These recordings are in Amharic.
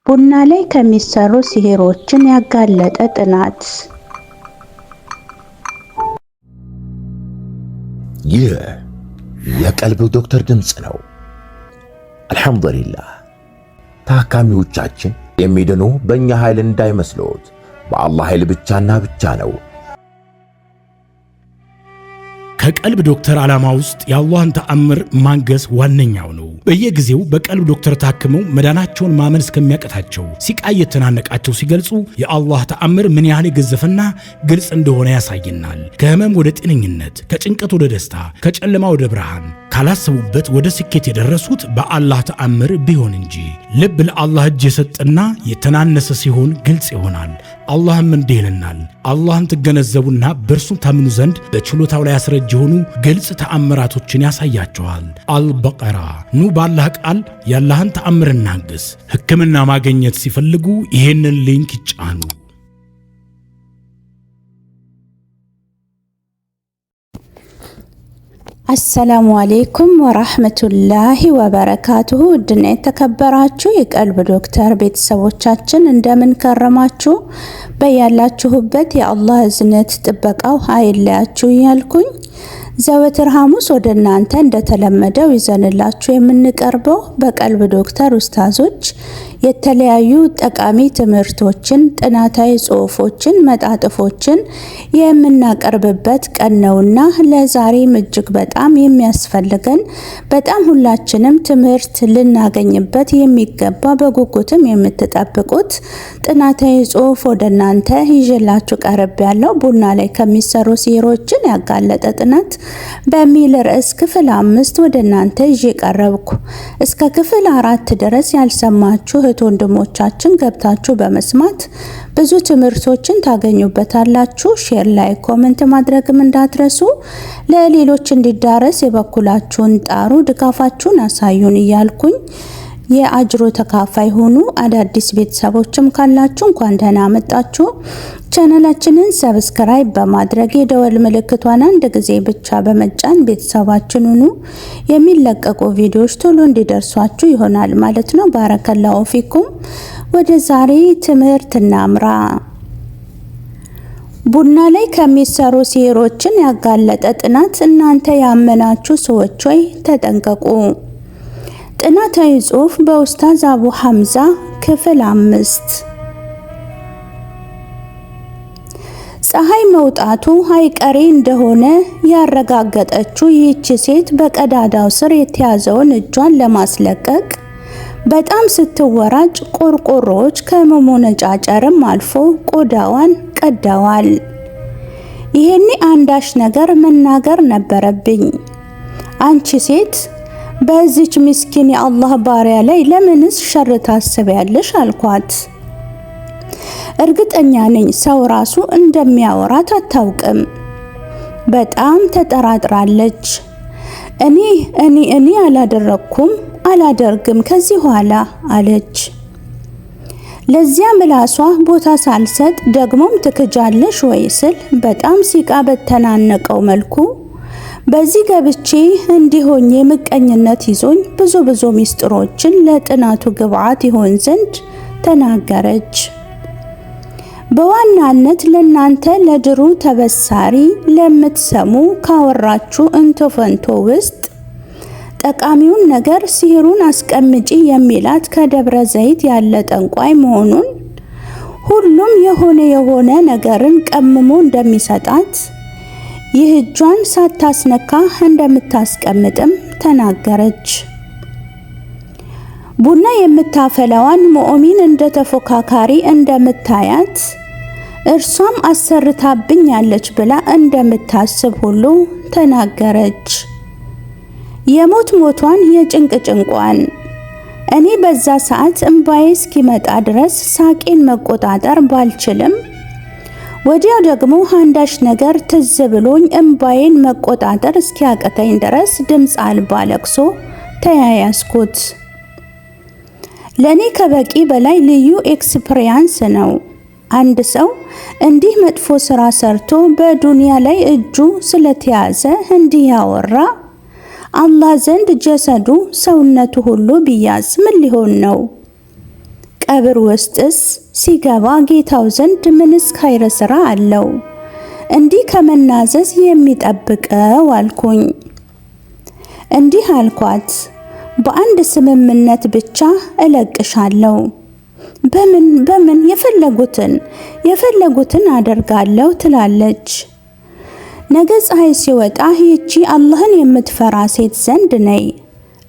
ቡና ላይ ከሚሰሩ ሲህሮችን ያጋለጠ ጥናት። ይህ የቀልብ ዶክተር ድምጽ ነው። አልሐምዱሊላህ። ታካሚዎቻችን የሚድኑ በእኛ ኃይል እንዳይመስሎት፣ በአላህ ኃይል ብቻና ብቻ ነው። ከቀልብ ዶክተር ዓላማ ውስጥ የአላህን ተአምር ማንገስ ዋነኛው ነው። በየጊዜው በቀልብ ዶክተር ታክመው መዳናቸውን ማመን እስከሚያቀታቸው ሲቃይ የተናነቃቸው ሲገልጹ የአላህ ተአምር ምን ያህል የገዘፈና ግልጽ እንደሆነ ያሳየናል። ከህመም ወደ ጤነኝነት፣ ከጭንቀት ወደ ደስታ፣ ከጨለማ ወደ ብርሃን፣ ካላሰቡበት ወደ ስኬት የደረሱት በአላህ ተአምር ቢሆን እንጂ። ልብ ለአላህ እጅ የሰጠና የተናነሰ ሲሆን ግልጽ ይሆናል። አላህም እንዲህ ይለናል፣ አላህን ትገነዘቡና በእርሱ ታምኑ ዘንድ በችሎታው ላይ ያስረጅ የሆኑ ግልጽ ተአምራቶችን ያሳያቸዋል። አልበቀራ። ኑ ባላህ ቃል ያላህን ተአምር እናግስ። ሕክምና ማግኘት ሲፈልጉ ይሄንን ሊንክ ይጫኑ። አሰላሙ አሌይኩም ወራህመቱላሂ ወበረካቱሁ። ውድና የተከበራችሁ የቀልብ ዶክተር ቤተሰቦቻችን እንደምን ከረማችሁ? በያላችሁበት የአላህ እዝነት ጥበቃው አይለያችሁ እያልኩኝ ዘወትር ሐሙስ ወደ እናንተ እንደተለመደው ይዘንላችሁ የምንቀርበው በቀልብ ዶክተር ኡስታዞች የተለያዩ ጠቃሚ ትምህርቶችን፣ ጥናታዊ ጽሑፎችን፣ መጣጥፎችን የምናቀርብበት ቀን ነውና ለዛሬም እጅግ በጣም የሚያስፈልገን በጣም ሁላችንም ትምህርት ልናገኝበት የሚገባ በጉጉትም የምትጠብቁት ጥናታዊ ጽሑፍ ወደ እናንተ ይዤላችሁ ቀርብ ያለው ቡና ላይ ከሚሰሩ ሲህሮችን ያጋለጠ ጥናት በሚል ርዕስ ክፍል 5 ወደ እናንተ ይዤ ቀረብኩ። እስከ ክፍል 4 ድረስ ያልሰማችሁ እህት ወንድሞቻችን ገብታችሁ በመስማት ብዙ ትምህርቶችን ታገኙበታላችሁ። ሼር ላይ ኮሜንት ማድረግም እንዳትረሱ። ለሌሎች እንዲዳረስ የበኩላችሁን ጣሩ፣ ድጋፋችሁን አሳዩን እያልኩኝ የአጅሮ ተካፋይ ሆኑ። አዳዲስ ቤተሰቦችም ካላችሁ እንኳን ደህና መጣችሁ። ቻናላችንን ሰብስክራይብ በማድረግ የደወል ምልክቷን አንድ ጊዜ ብቻ በመጫን ቤተሰባችን ሁኑ። የሚለቀቁ ቪዲዮዎች ቶሎ እንዲደርሷችሁ ይሆናል ማለት ነው። ባረከላሁ ፊኩም። ወደ ዛሬ ትምህርት እናምራ። ቡና ላይ ከሚሰሩ ሲህሮችን ያጋለጠ ጥናት። እናንተ ያመናችሁ ሰዎች ሆይ ተጠንቀቁ። ጥናታዊ ጽሑፍ በኡስታዝ አቡ ሐምዛ ክፍል 5። ፀሐይ መውጣቱ አይቀሬ እንደሆነ ያረጋገጠችው ይህች ሴት በቀዳዳው ስር የተያዘውን እጇን ለማስለቀቅ በጣም ስትወራጭ ቆርቆሮዎች ከመሞነጫጨርም አልፎ ቆዳዋን ቀደዋል። ይሄኔ አንዳች ነገር መናገር ነበረብኝ። አንቺ ሴት በዚች ምስኪን የአላህ ባሪያ ላይ ለምንስ ሸር ታስቢያለሽ? አልኳት። እርግጠኛ ነኝ ሰው ራሱ እንደሚያወራት አታውቅም። በጣም ተጠራጥራለች። እኔ አላደረኩም፣ አላደርግም ከዚህ ኋላ አለች። ለዚያ ምላሷ ቦታ ሳልሰጥ ደግሞም ትክጃለሽ ወይ ስል በጣም ሲቃ በተናነቀው መልኩ በዚህ ገብቼ እንዲሆኝ ምቀኝነት ይዞኝ ብዙ ሚስጥሮችን ለጥናቱ ግብዓት ይሆን ዘንድ ተናገረች። በዋናነት ለናንተ ለድሩ ተበሳሪ ለምትሰሙ ካወራችሁ እንቶፈንቶ ውስጥ ጠቃሚውን ነገር ሲህሩን አስቀምጪ የሚላት ከደብረ ዘይት ያለ ጠንቋይ መሆኑን፣ ሁሉም የሆነ ነገርን ቀምሞ እንደሚሰጣት፣ ይህ እጇን ሳታስነካ እንደምታስቀምጥም ተናገረች። ቡና የምታፈላዋን ሙእሚን እንደ ተፎካካሪ እንደምታያት፣ እርሷም አሰርታብኛለች ብላ እንደምታስብ ሁሉ ተናገረች። የሞት ሞቷን የጭንቅ ጭንቋን። እኔ በዛ ሰዓት እምባዬ እስኪመጣ ድረስ ሳቄን መቆጣጠር ባልችልም ወዲያው ደግሞ አንዳች ነገር ትዝ ብሎኝ እምባዬን መቆጣጠር እስኪያቅተኝ ድረስ ድምፅ አልባ ለቅሶ ተያያዝኩት። ለኔ ከበቂ በላይ ልዩ ኤክስፒሪያንስ ነው። አንድ ሰው እንዲህ መጥፎ ስራ ሰርቶ በዱንያ ላይ እጁ ስለተያዘ እንዲህ ያወራ አላህ ዘንድ ጀሰዱ ሰውነቱ ሁሉ ቢያዝ ምን ሊሆን ነው? ቀብር ውስጥስ ሲገባ ጌታው ዘንድ ምንስ ኸይር ስራ አለው እንዲህ ከመናዘዝ የሚጠብቀው አልኩኝ። እንዲህ አልኳት፣ በአንድ ስምምነት ብቻ እለቅሻለሁ። በምን የፈለጉትን አደርጋለሁ ትላለች። ነገ ፀሐይ ሲወጣ ይቺ አላህን የምትፈራ ሴት ዘንድ ነይ፣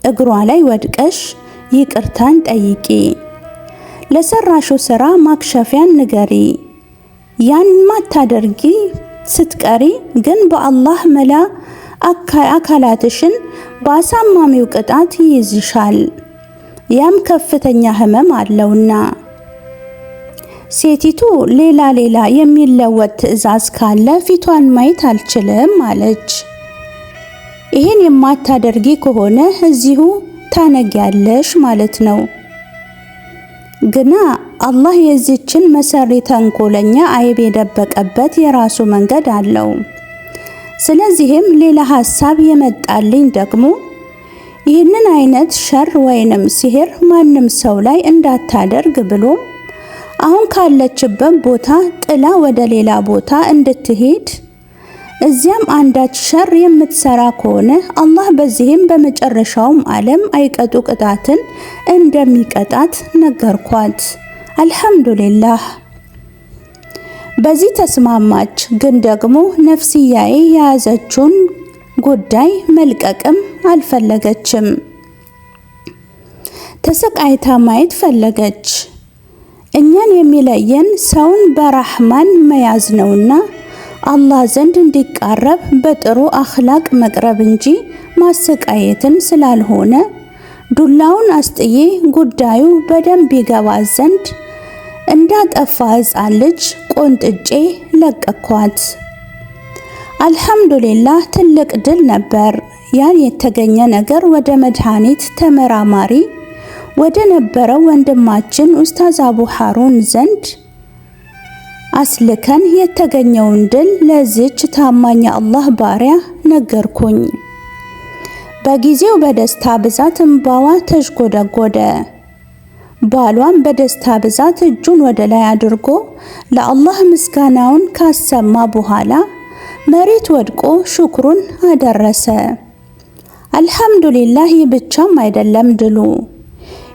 እግሯ ላይ ወድቀሽ ይቅርታን ጠይቂ፣ ለሰራሹ ስራ ማክሸፊያን ንገሪ። ያን ማታደርጊ ስትቀሪ ግን በአላህ መላ አካላትሽን በአሳማሚው ቅጣት ይይዝሻል። ያም ከፍተኛ ህመም አለውና። ሴቲቱ ሌላ የሚለወጥ ትዕዛዝ ካለ ፊቷን ማየት አልችልም አለች። ይሄን የማታደርጊ ከሆነ እዚሁ ታነጊያለሽ ማለት ነው። ግና አላህ የዚችን መሰሪ ተንኮለኛ አይብ የደበቀበት የራሱ መንገድ አለው። ስለዚህም ሌላ ሐሳብ የመጣልኝ ደግሞ ይህንን አይነት ሸር ወይንም ሲህር ማንም ሰው ላይ እንዳታደርግ ብሎ አሁን ካለችበት ቦታ ጥላ ወደ ሌላ ቦታ እንድትሄድ፣ እዚያም አንዳች ሸር የምትሰራ ከሆነ አላህ በዚህም በመጨረሻውም ዓለም አይቀጡ ቅጣትን እንደሚቀጣት ነገርኳት። አልሐምዱሊላህ በዚህ ተስማማች። ግን ደግሞ ነፍስያዬ የያዘችውን ጉዳይ መልቀቅም አልፈለገችም። ተሰቃይታ ማየት ፈለገች። እኛን የሚለየን ሰውን በራህማን መያዝ ነውና አላህ ዘንድ እንዲቃረብ በጥሩ አኽላቅ መቅረብ እንጂ ማሰቃየትን ስላልሆነ ዱላውን አስጥዬ ጉዳዩ በደንብ ይገባ ዘንድ እንዳጠፋ ሕፃን ልጅ ቆንጥጬ ለቀኳት። አልሐምዱሊላህ ትልቅ ድል ነበር። ያን የተገኘ ነገር ወደ መድኃኒት ተመራማሪ ወደ ነበረው ወንድማችን ኡስታዝ አቡ ሐሩን ዘንድ አስልከን የተገኘውን ድል ለዚች ታማኝ አላህ ባሪያ ነገርኩኝ። በጊዜው በደስታ ብዛት እንባዋ ተሽጎደጎደ። ባሏም በደስታ ብዛት እጁን ወደ ላይ አድርጎ ለአላህ ምስጋናውን ካሰማ በኋላ መሬት ወድቆ ሹክሩን አደረሰ። አልሐምዱሊላህ ብቻም አይደለም ድሉ።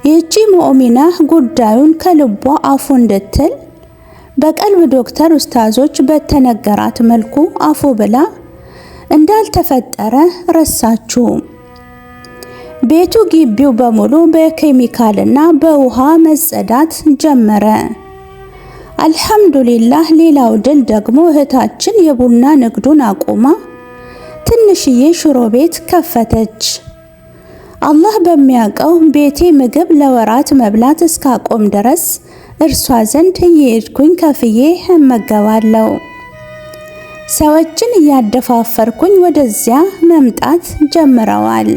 ይህቺ ሙእሚና ጉዳዩን ከልቧ አፉ እንድትል በቀልብ ዶክተር ኡስታዞች በተነገራት መልኩ አፉ ብላ እንዳልተፈጠረ ረሳችሁ። ቤቱ ግቢው በሙሉ በኬሚካልና በውሃ መጸዳት ጀመረ። አልሐምዱሊላህ ሌላው ድል ደግሞ እህታችን የቡና ንግዱን አቁማ ትንሽዬ ሽሮ ቤት ከፈተች። አላህ በሚያውቀው ቤቴ ምግብ ለወራት መብላት እስካቆም ድረስ እርሷ ዘንድ እየሄድኩኝ ከፍዬ እመገባለሁ። ሰዎችን እያደፋፈርኩኝ ወደዚያ መምጣት ጀምረዋል።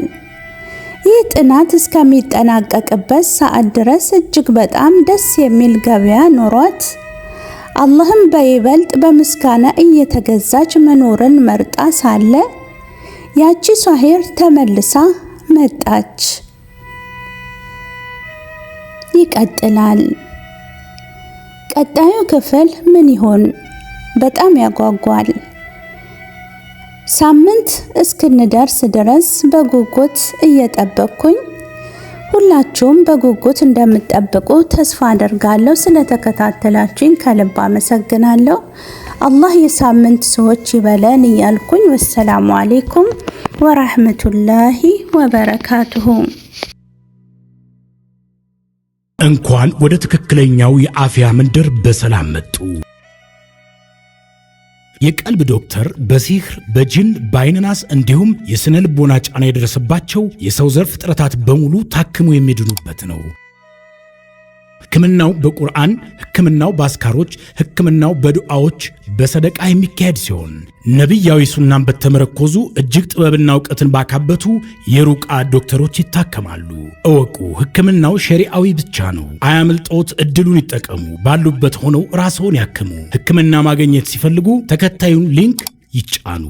ይህ ጥናት እስከሚጠናቀቅበት ሰዓት ድረስ እጅግ በጣም ደስ የሚል ገበያ ኖሯት አላህም በይበልጥ በምስጋና እየተገዛች መኖርን መርጣ ሳለ ያቺ ሷሂር ተመልሳ መጣች። ይቀጥላል። ቀጣዩ ክፍል ምን ይሆን? በጣም ያጓጓል። ሳምንት እስክንደርስ ድረስ በጉጉት እየጠበቅኩኝ ሁላችሁም በጉጉት እንደምትጠብቁ ተስፋ አደርጋለሁ። ስለተከታተላችሁኝ ከልብ አመሰግናለሁ። አላህ የሳምንት ሰዎች ይበለን እያልኩኝ ወሰላሙ አለይኩም ወራህመቱላሂ ወበረካቱሁ። እንኳን ወደ ትክክለኛው የአፍያ መንደር በሰላም መጡ። የቀልብ ዶክተር በሲህር በጅን በአይንናስ እንዲሁም የስነ ልቦና ጫና የደረሰባቸው የሰው ዘር ፍጥረታት በሙሉ ታክሞ የሚድኑበት ነው። ሕክምናው በቁርአን፣ ሕክምናው በአስካሮች፣ ሕክምናው በዱዓዎች በሰደቃ የሚካሄድ ሲሆን ነቢያዊ ሱናን በተመረኮዙ እጅግ ጥበብና እውቀትን ባካበቱ የሩቃ ዶክተሮች ይታከማሉ። እወቁ፣ ሕክምናው ሸሪዓዊ ብቻ ነው። አያምልጦት፣ እድሉን ይጠቀሙ። ባሉበት ሆነው ራስዎን ያክሙ። ሕክምና ማግኘት ሲፈልጉ ተከታዩን ሊንክ ይጫኑ።